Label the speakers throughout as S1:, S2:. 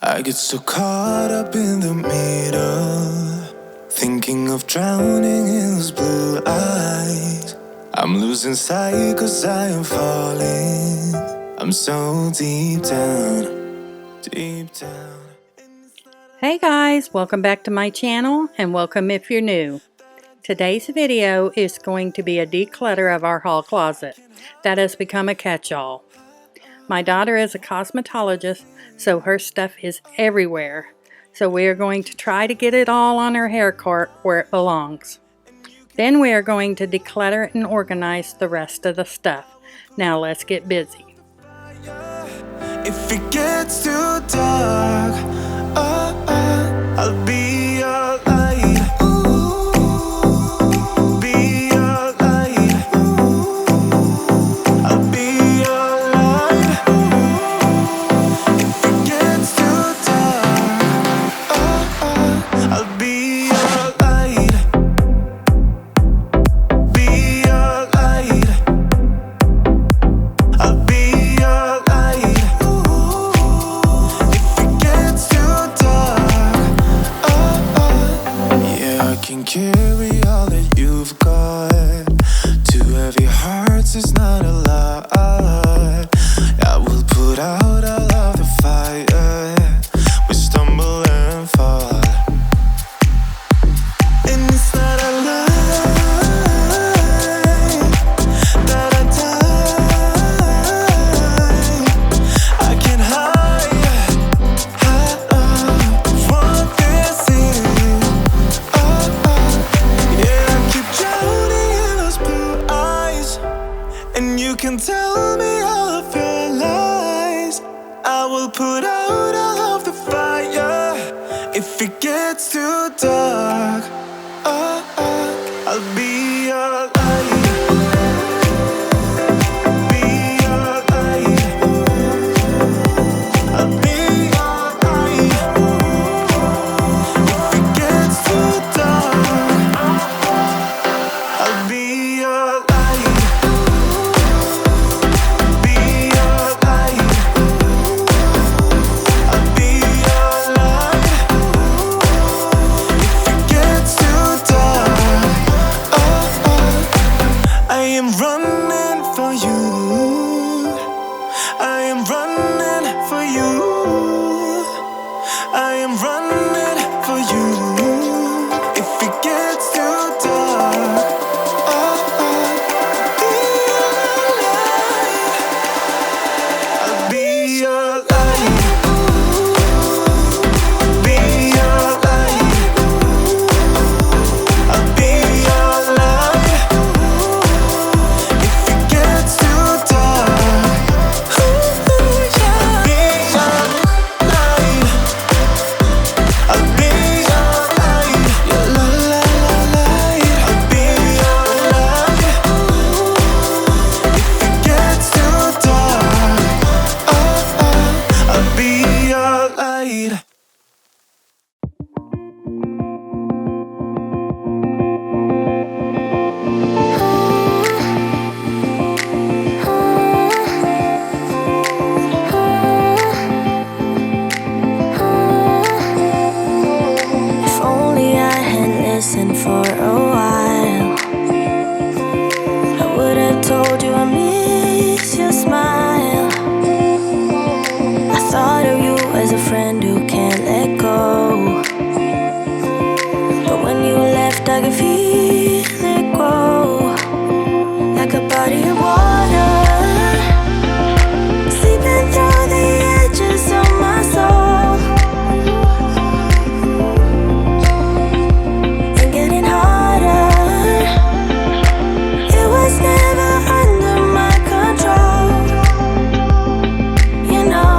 S1: I get so caught up in the middle, thinking of drowning in those blue eyes. I'm losing sight 'cause I am falling. I'm so deep down, deep down.
S2: Hey guys, welcome back to my channel and welcome if you're new. Today's video is going to be a declutter of our hall closet that has become a catch-all. My daughter is a cosmetologist, so her stuff is everywhere. So we are going to try to get it all on her hair cart where it belongs. Then we are going to declutter and organize the rest of the stuff. Now let's get busy.
S1: If it gets too dark, I'll be your light. Be your light. I'll be your light. If it gets too dark, I'll be your light. Be your light. I'll be your light. If it gets too dark, yeah, I can carry all that you've got. Two heavy hearts is not a lot. I will put out all of the fire. We stumble and fall, and it's not a lie that I die. I can't hide what this is. Yeah, I keep drowning in those blue eyes, and you can tell me all of your lies. I will put out all of the fire. If it gets too dark, I'll be your light. Be your light. I'll be your light. If it gets too dark, I'll be your light. Be your light. I'll be your light. If it gets too dark, I am running for you. I am running for you. I am running for you. If it gets too dark, I'll be your light. Be your light. I'll be your light. If it gets too dark, I'll be your light. I'll be your light. Your light. I'll be your light. If it gets too dark, I'll be your light.
S3: If only I had listened for a while, I would have told you I miss your smile. I thought of you as a friend who can't let go, but when you left I could feel it grow, like a body of water, seeping through the edges of my soul, and getting harder. It was never under my control, you know.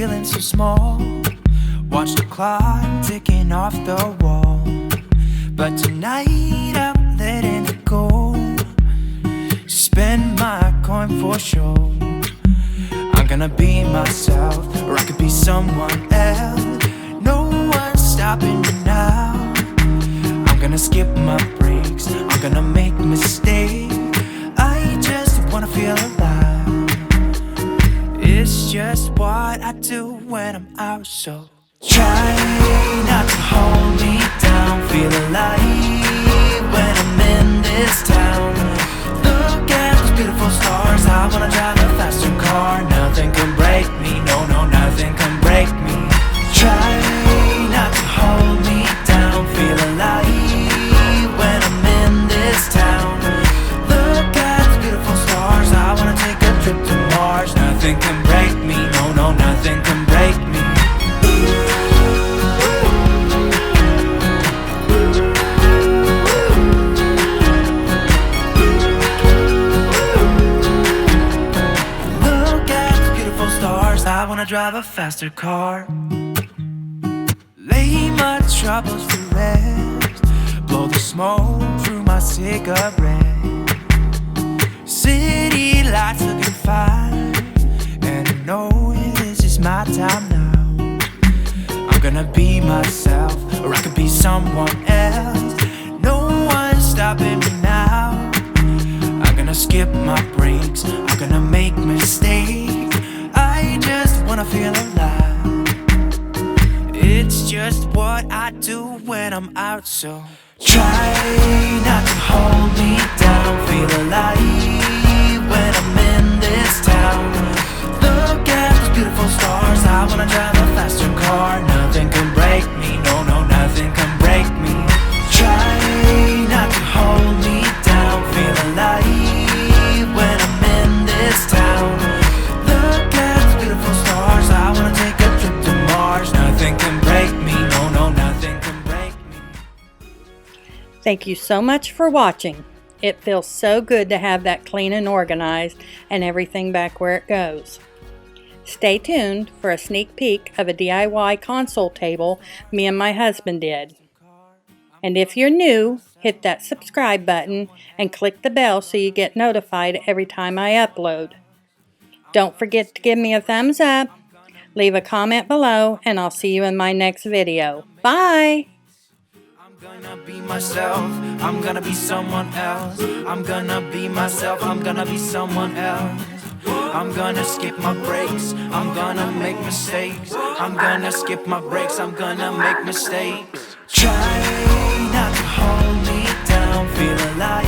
S1: feeling so small. Watch the clock ticking off the wall. But tonight I'm letting it go. Spend my coin for sure. I'm gonna be myself, or I could be someone else. No one's stopping me now. I'm gonna skip my breaks, I'm gonna make mistakes. I just wanna feel alive. It's just what I do when I'm out, so try not to hold me down. Feel alive when I'm in this town. Look at those beautiful stars. I wanna drive a faster car. Nothing can break me, no, no, nothing can break me. Try not to hold me down. Feel alive when I'm in this town. Look at those beautiful stars. I wanna take a trip to Mars. Nothing can break me, no, no, nothing can break me. I wanna drive a faster car. Lay my troubles to rest. Blow the smoke through my cigarette. City lights looking fine, and I know this is my time now. I'm gonna be myself, or I could be someone else. No one's stopping me now. I'm gonna skip my breaks, I'm gonna make mistakes. I just wanna feel alive. It's just what I do when I'm out, so try not to hold me down. Feel alive when I'm in this town. Look at those beautiful stars. I wanna drive a faster car. Nothing can break me, no, no, nothing can break me. Try not to hold me down. Feel alive when I'm in this town. Look at those beautiful stars. I wanna take a trip to Mars. Nothing can break me, no, no, nothing can break me.
S2: Thank you so much for watching. It feels so good to have that clean and organized and everything back where it goes. Stay tuned for a sneak peek of a DIY console table me and my husband did. And if you're new, hit that subscribe button and click the bell so you get notified every time I upload. Don't forget to give me a thumbs up, leave a comment below, and I'll see you in my next video. Bye!
S1: I'm gonna be myself, I'm gonna be someone else. I'm gonna be myself, I'm gonna be someone else. I'm gonna skip my breaks, I'm gonna make mistakes. I'm gonna skip my breaks, I'm gonna make mistakes. Try not to hold me down, feel alive